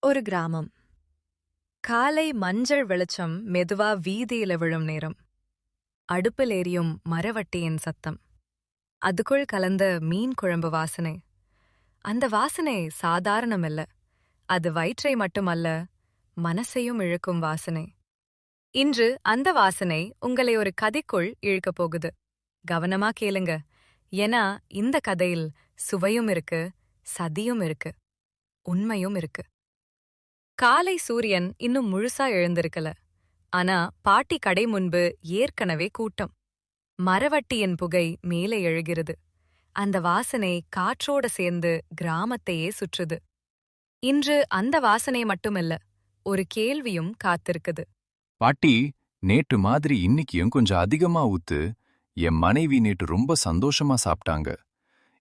ஒரு கிராமம். காலை மஞ்சள் வெளிச்சம் மெதுவா வீதியில விழும் நேரம். அடுப்பில் எரியும் மரவட்டியின் சத்தம். அதுக்குள் கலந்த மீன் குழம்பு வாசனை. அந்த வாசனை சாதாரணமல்ல. அது வயிற்றை மட்டுமல்ல, மனசையும் இழுக்கும் வாசனை. இன்று அந்த வாசனை உங்களை ஒரு கதைக்குள் இழுக்கப் போகுது. கவனமா கேளுங்க. ஏன்னா இந்த கதையில் சுவையும் இருக்கு, சதியும் இருக்கு, உண்மையும் இருக்கு. காலை சூரியன் இன்னும் முழுசா எழுந்திருக்கல. ஆனா பாட்டி கடை முன்பு ஏற்கனவே கூட்டம். மரவட்டியின் புகை மேலே எழுகிறது. அந்த வாசனை காற்றோட சேர்ந்து கிராமத்தையே சுற்றுது. இன்று அந்த வாசனை மட்டுமல்ல, ஒரு கேள்வியும் காத்திருக்குது. பாட்டி, நேற்று மாதிரி இன்னிக்கும் கொஞ்சம் அதிகமா ஊத்து. என் மனைவி நேற்று ரொம்ப சந்தோஷமா சாப்பிட்டாங்க.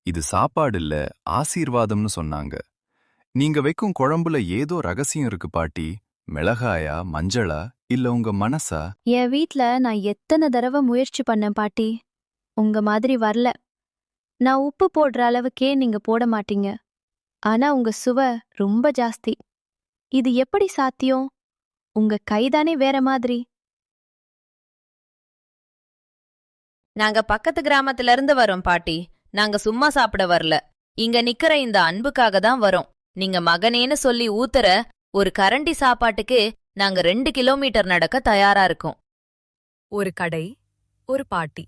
இது சாப்பாடு இல்ல, ஆசீர்வாதம்னு சொன்னாங்க. நீங்க வைக்கும் குழம்புல ஏதோ ரகசியம் இருக்கு பாட்டி. மிளகாயா, மஞ்சளா, இல்ல உங்க மனசா? என் வீட்ல நான் எத்தனை தடவை முயற்சி பண்ணேன் பாட்டி. உங்க மாதிரி வரல. நான் உப்பு போடுற அளவுக்கே நீங்க போட மாட்டீங்க. ஆனா உங்க சுவை ரொம்ப ஜாஸ்தி. இது எப்படி சாத்தியம்? உங்க கைதானே வேற மாதிரி. நாங்க பக்கத்து கிராமத்துல இருந்து வரோம் பாட்டி. நாங்க சும்மா சாப்பிட வரல. இங்க நிக்கிற இந்த அன்புக்காக தான் வரோம். நீங்க மகனேன்னு சொல்லி ஊத்துற ஒரு கரண்டி சாப்பாட்டுக்கு நாங்க 2 கிலோமீட்டர் நடக்க தயாரா இருக்கோம். ஒரு கடை, ஒரு பாட்டி.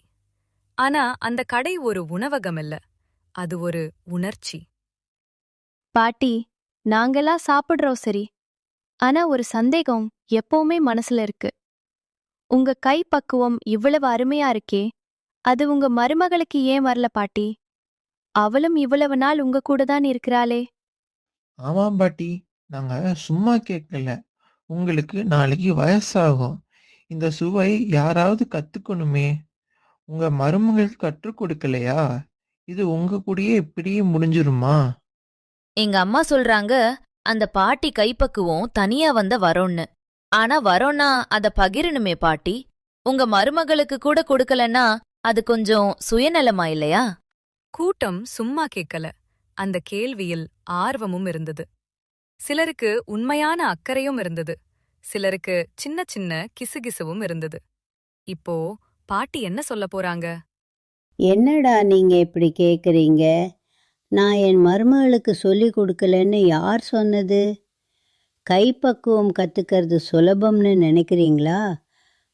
ஆனா அந்த கடை ஒரு உணவகம் இல்ல. அது ஒரு உணர்ச்சி. பாட்டி, நாங்கெல்லாம் சாப்பிடுறோம் சரி. ஆனா ஒரு சந்தேகம் எப்பவுமே மனசுல இருக்கு. உங்க கை பக்குவம் இவ்வளவு அருமையா இருக்கே, அது உங்க மருமகளுக்கு ஏன் வரல பாட்டி? அவளும் இவ்வளவு நாள் உங்க கூட தான் இருக்கிறாளே. ஆமாம் பாட்டி. நாங்க சும்மா கேட்கல. உங்களுக்கு நாளைக்கு வயசாகும். இந்த சுவை யாராவது கத்துக்கணுமே. உங்க மருமகள் கற்றுக் கொடுக்கலையா? இது உங்க கூடயே இப்படியே முடிஞ்சிருமா? எங்க அம்மா சொல்றாங்க, அந்த பாட்டி கைப்பக்குவம் தனியா வந்த வரோன்னு. ஆனா வரோன்னா அத பகிரணுமே பாட்டி. உங்க மருமகளுக்கு கூட கொடுக்கலன்னா அது கொஞ்சம் சுயநலமா இல்லையா? கூட்டம் சும்மா கேட்கல. அந்த கேள்வியில் ஆர்வமும் இருந்தது. சிலருக்கு உண்மையான அக்கறையும் இருந்தது. சிலருக்கு சின்ன சின்ன கிசுகிசுவும் இருந்தது. இப்போ பாட்டி என்ன சொல்லப் போறாங்க? என்னடா நீங்க இப்படி கேக்குறீங்க? நான் என் மருமகளுக்கு சொல்லிக் கொடுக்கலன்னு யார் சொன்னது? கைப்பக்குவம் கத்துக்கிறது சுலபம்னு நினைக்கிறீங்களா?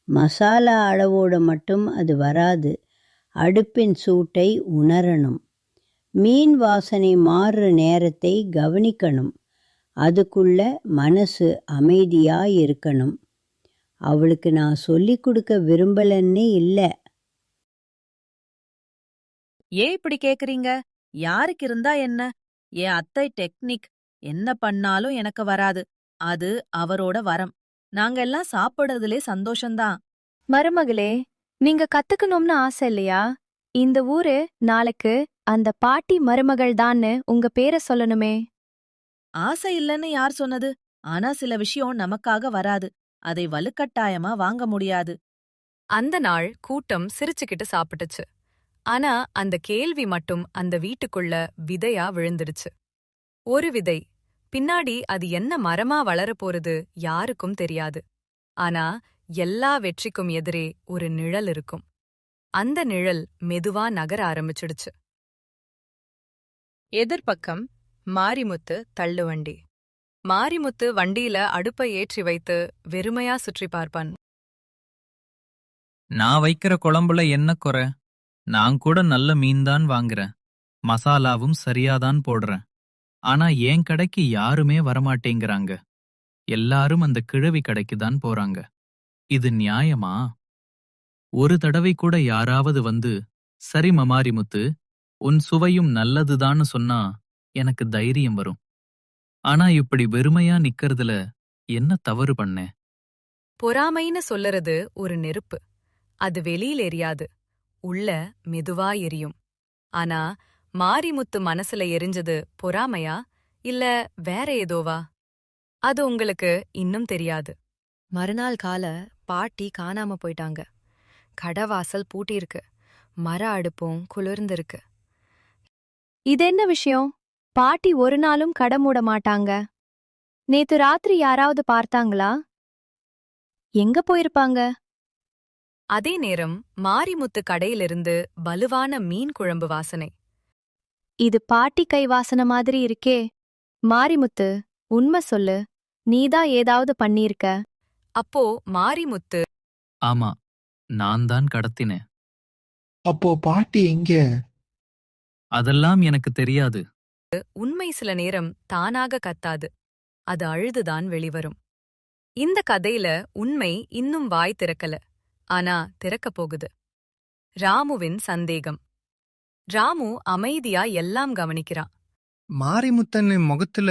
மசாலா அளவோட மட்டும் அது வராது. அடுப்பின் சூட்டை உணரணும். மீன் வாசனை மாறுற நேரத்தை கவனிக்கணும். அதுக்குள்ள மனசு அமைதியா இருக்கணும். அவளுக்கு நான் சொல்லிக் கொடுக்க விரும்பலன்னே இல்லை. ஏன் இப்படி கேக்குறீங்க? யாருக்கு இருந்தா என்ன? என் அத்தை டெக்னிக். என்ன பண்ணாலும் எனக்கு வராது. அது அவரோட வரம். நாங்க எல்லாம் சாப்பிடுறதுலே சந்தோஷம்தான். மருமகளே, நீங்க கத்துக்கணும்னு ஆசை இல்லையா? இந்த ஊரு நாளைக்கு அந்த பாட்டி மருமகள் தான்னு உங்க பேரை சொல்லணுமே. ஆசை இல்லைன்னு யார் சொன்னது? ஆனா சில விஷயம் நமக்காக வராது. அதை வலுக்கட்டாயமா வாங்க முடியாது. அந்த நாள் கூட்டம் சிரிச்சுக்கிட்டு சாப்பிட்டுச்சு. ஆனா அந்த கேள்வி மட்டும் அந்த வீட்டுக்குள்ள விதையா விழுந்துடுச்சு. ஒரு விதை. பின்னாடி அது என்ன மரமா வளரப்போறது யாருக்கும் தெரியாது. ஆனா எல்லா வெற்றிக்கும் எதிரே ஒரு நிழல் இருக்கும். அந்த நிழல் மெதுவா நகர ஆரம்பிச்சிடுச்சு. எதிர்பக்கம் மாரிமுத்து தள்ளுவண்டி. மாரிமுத்து வண்டியில அடுப்பை ஏற்றி வைத்து வெறுமையா சுற்றி பார்ப்பான். நான் வைக்கிற குழம்புல என்ன குறை? நான் கூட நல்ல மீன்தான் வாங்குறேன். மசாலாவும் சரியாதான் போடுறேன். ஆனா என் கடைக்கு யாருமே வரமாட்டேங்கிறாங்க. எல்லாரும் அந்த கிழவி கடைக்கு தான் போறாங்க. இது நியாயமா? ஒரு தடவை கூட யாராவது வந்து, சரி மமாரிமுத்து, உன் சுவையும் நல்லதுதான்னு சொன்னா எனக்கு தைரியம் வரும். ஆனா இப்படி வெறுமையா நிக்கறதுல என்ன தவறு பண்ணேன்? பொறாமைன்னு சொல்லறது ஒரு நெருப்பு. அது வெளியில் எரியாது, உள்ள மெதுவா எரியும். ஆனா மாரிமுத்து மனசுல எரிஞ்சது பொறாமையா இல்ல வேற ஏதோவா? அது உங்களுக்கு இன்னும் தெரியாது. மறுநாள் கால பாட்டி காணாம போயிட்டாங்க. கடவாசல் பூட்டியிருக்கு. மர அடுப்பும் குளிர்ந்திருக்கு. இது என்ன விஷயம்? பாட்டி ஒரு நாளும் கடை மூட மாட்டாங்க. நேத்து ராத்திரி யாராவது பார்த்தாங்களா? எங்க போயிருப்பாங்க? அதே நேரம் மாரிமுத்து கடையிலிருந்து வலுவான மீன் குழம்பு வாசனை. இது பாட்டி கை வாசனை மாதிரி இருக்கே. மாரிமுத்து, உண்மை சொல்லு. நீதான் ஏதாவது பண்ணியிருக்க? அப்போ மாரிமுத்து, ஆமா, நான் தான் கடத்தினேன். அப்போ பாட்டி எங்க? அதெல்லாம் எனக்கு தெரியாது. உண்மை சில நேரம் தானாக கத்தாது, அது அழுதுதான் வெளிவரும். இந்த கதையில உண்மை இன்னும் வாய் திறக்கல, ஆனா திறக்கப் போகுது. ராமுவின் சந்தேகம். ராமு அமைதியா எல்லாம் கவனிக்கிறான். மாரிமுத்தன் முகத்துல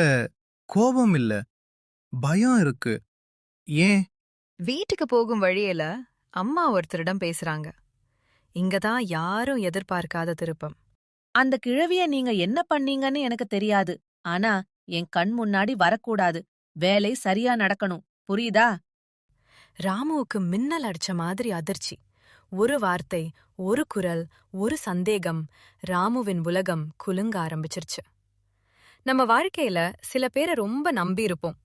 கோபம் இல்ல, பயம் இருக்கு. ஏன்? வீட்டுக்கு போகும் வழியில அம்மா ஒருத்தரிடம் பேசுறாங்க. இங்கதான் யாரும் எதிர்பார்க்காத திருப்பம். அந்த கிழவிய நீங்க என்ன பண்ணீங்கன்னு எனக்கு தெரியாது. ஆனா என் கண் முன்னாடி வரக்கூடாது. வேலை சரியா நடக்கணும். புரியுதா? ராமுவுக்கு மின்னல் அடிச்ச மாதிரி அதிர்ச்சி. ஒரு வார்த்தை, ஒரு குரல், ஒரு சந்தேகம், ராமுவின் உலகம் குலுங்க ஆரம்பிச்சிருச்சு. நம்ம வாழ்க்கையில சில பேரை ரொம்ப நம்பியிருப்போம்.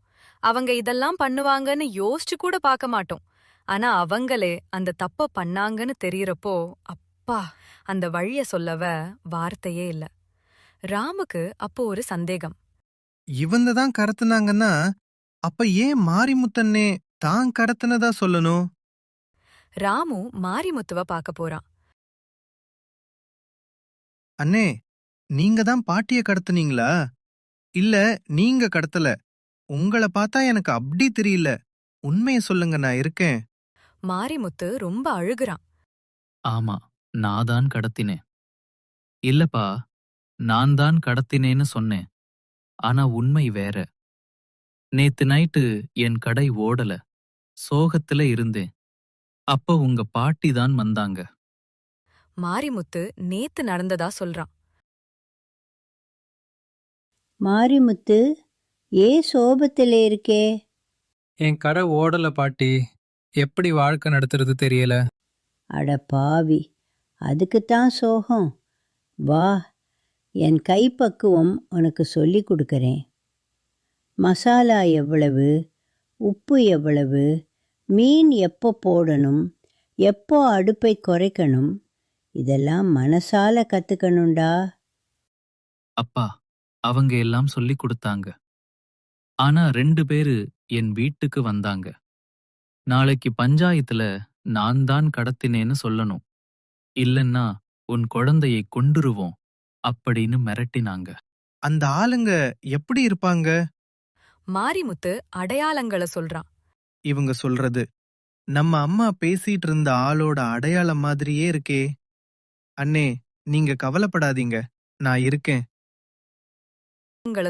அவங்க இதெல்லாம் பண்ணுவாங்கன்னு யோசிச்சு கூட பார்க்க மாட்டோம். ஆனா அவங்களே அந்த தப்ப பண்ணாங்கன்னு தெரியறப்போ, அப்பா, அந்த வழிய சொல்லவ வார்த்தையே இல்ல. ராமுக்கு அப்போ ஒரு சந்தேகம். இவங்க தான் கடத்துனாங்கன்னா அப்ப ஏன் மாரிமுத்தன்னே தான் கடத்தினதா சொல்லணும்? ராமு மாரிமுத்துவ பார்க்க போறான். அண்ணே, நீங்க தான் பாட்டிய கடத்துனீங்களா? இல்ல, நீங்க கடத்தல. உங்கள பார்த்தா எனக்கு அப்படி தெரியல. உண்மைய சொல்லுங்க, நான் இருக்கேன். மாரிமுத்து ரொம்ப அழுகுறான். ஆமா, நான் தான் கடத்தினேன். இல்லப்பா, நான் தான் கடத்தினேன்னு சொன்னேன். ஆனா உண்மை வேற. நேத்து நைட்டு என் கடை ஓடல. சோகத்துல இருந்தேன். அப்ப உங்க பாட்டி தான் வந்தாங்க. மாரிமுத்து நேத்து நடந்ததா சொல்றான். மாரிமுத்து, ஏன் சோபத்திலே இருக்கே? என் கடை ஓடல பாட்டி. எப்படி வாழ்க்கை நடத்துறது தெரியல. அட பாவி, அதுக்குத்தான் சோகம். வா, என் கைப்பக்குவம் உனக்கு சொல்லி கொடுக்கறேன். மசாலா எவ்வளவு, உப்பு எவ்வளவு, மீன் எப்போ போடணும், எப்போ அடுப்பை குறைக்கணும், இதெல்லாம் மனசால கத்துக்கணும்டா. அப்பா, அவங்க எல்லாம் சொல்லிக் கொடுத்தாங்க. ஆனா 2 பேரு என் வீட்டுக்கு வந்தாங்க. நாளைக்கு பஞ்சாயத்துல நான் தான் கடத்தினேன்னு சொல்லணும். இல்லன்னா உன் குழந்தையை கொண்டுருவோம் அப்படின்னு மிரட்டினாங்க. அந்த ஆளுங்க எப்படி இருப்பாங்க? மாரிமுத்து அடையாளங்கள சொல்றான். இவங்க சொல்றது நம்ம அம்மா பேசிட்டு இருந்த ஆளோட அடையாளம் மாதிரியே இருக்கே. அண்ணே, நீங்க கவலைப்படாதீங்க, நான் இருக்கேன்.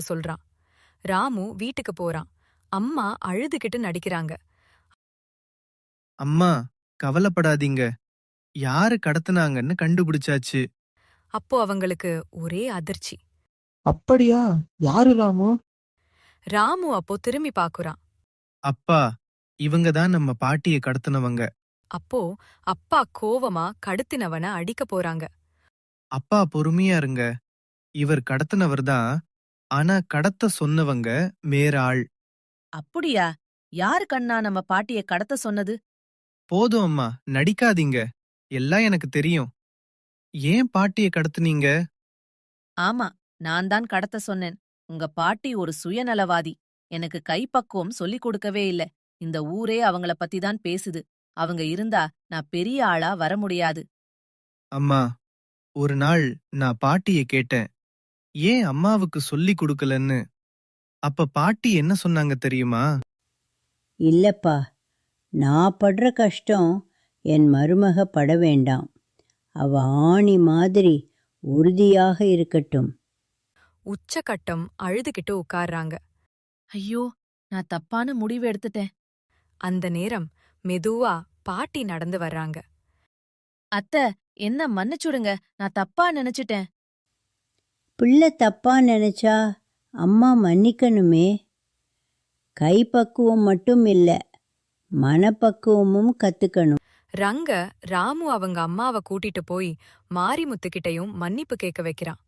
சொல்றான். ராமு வீட்டுக்கு போறான். அம்மா அழுதுகிட்டு நடிக்கிறாங்க. அம்மா, கவலைப்படாதீங்க, யாரு கடத்துனாங்கன்னு கண்டுபிடிச்சாச்சு. அப்போ அவங்களுக்கு ஒரே அதிர்ச்சி. அப்படியா? யாரு ராமு? ராமு அப்போ திரும்பி பாக்குறான். அப்பா, இவங்க தான் நம்ம பாட்டிய கடத்தினவங்க. அப்போ அப்பா கோவமா கடத்தினவன அடிக்க போறாங்க. அப்பா, பொறுமையா இருங்க. இவர் கடத்தினவர் தான், ஆனா கடத்த சொன்னவங்க வேற ஆள். அப்படியா? யாரு கண்ணா நம்ம பாட்டிய கடத்த சொன்னது? போதும் அம்மா, நடிக்காதீங்க. எல்லாம் எனக்கு தெரியும். ஏன் பாட்டிய கடத்துனீங்க? ஆமா, நான் தான் கடத்த சொன்னேன். உங்க பாட்டி ஒரு சுயநலவாதி. எனக்கு கைப்பக்குவம் சொல்லிக் கொடுக்கவே இல்ல. இந்த ஊரே அவங்கள பத்தி தான் பேசுது. அவங்க இருந்தா நான் பெரிய ஆளா வர முடியாது. அம்மா, ஒரு நாள் நான் பாட்டிய கேட்டேன், ஏன் அம்மாவுக்கு சொல்லி கொடுக்கலன்னு. அப்ப பாட்டி என்ன சொன்னாங்க தெரியுமா? இல்லப்பா, நான் படுற கஷ்டம் என் மருமக பட வேண்டாம். அவ ஆணி மாதிரி உறுதியாக இருக்கட்டும். உச்சகட்டம் அழுதுகிட்டு உட்கார்றாங்க. ஐயோ, நான் தப்பான முடிவு எடுத்துட்டேன். அந்த நேரம் மெதுவா பாட்டி நடந்து வர்றாங்க. அத்த, என்ன மன்னிச்சுடுங்க, நான் தப்பா நினைச்சிட்டேன். பிள்ளை தப்பா நினைச்சா அம்மா மன்னிக்கணுமே. கைப்பக்குவம் மட்டும் இல்ல, மனப்பக்குவமும் கத்துக்கணும். ரங்க ராமு அவங்க அம்மாவை கூட்டிட்டு போய் மாரிமுத்துக்கிட்டையும் மன்னிப்பு கேட்க வைக்கிறான்.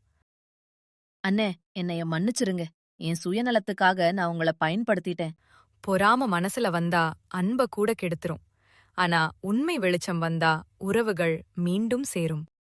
அண்ணே, என்னைய மன்னிச்சிருங்க. என் சுயநலத்துக்காக நான் உங்கள பயன்படுத்திட்டேன். பொறாம மனசுல வந்தா அன்ப கூட கெடுத்துரும். ஆனா உண்மை வெளிச்சம் வந்தா உறவுகள் மீண்டும் சேரும்.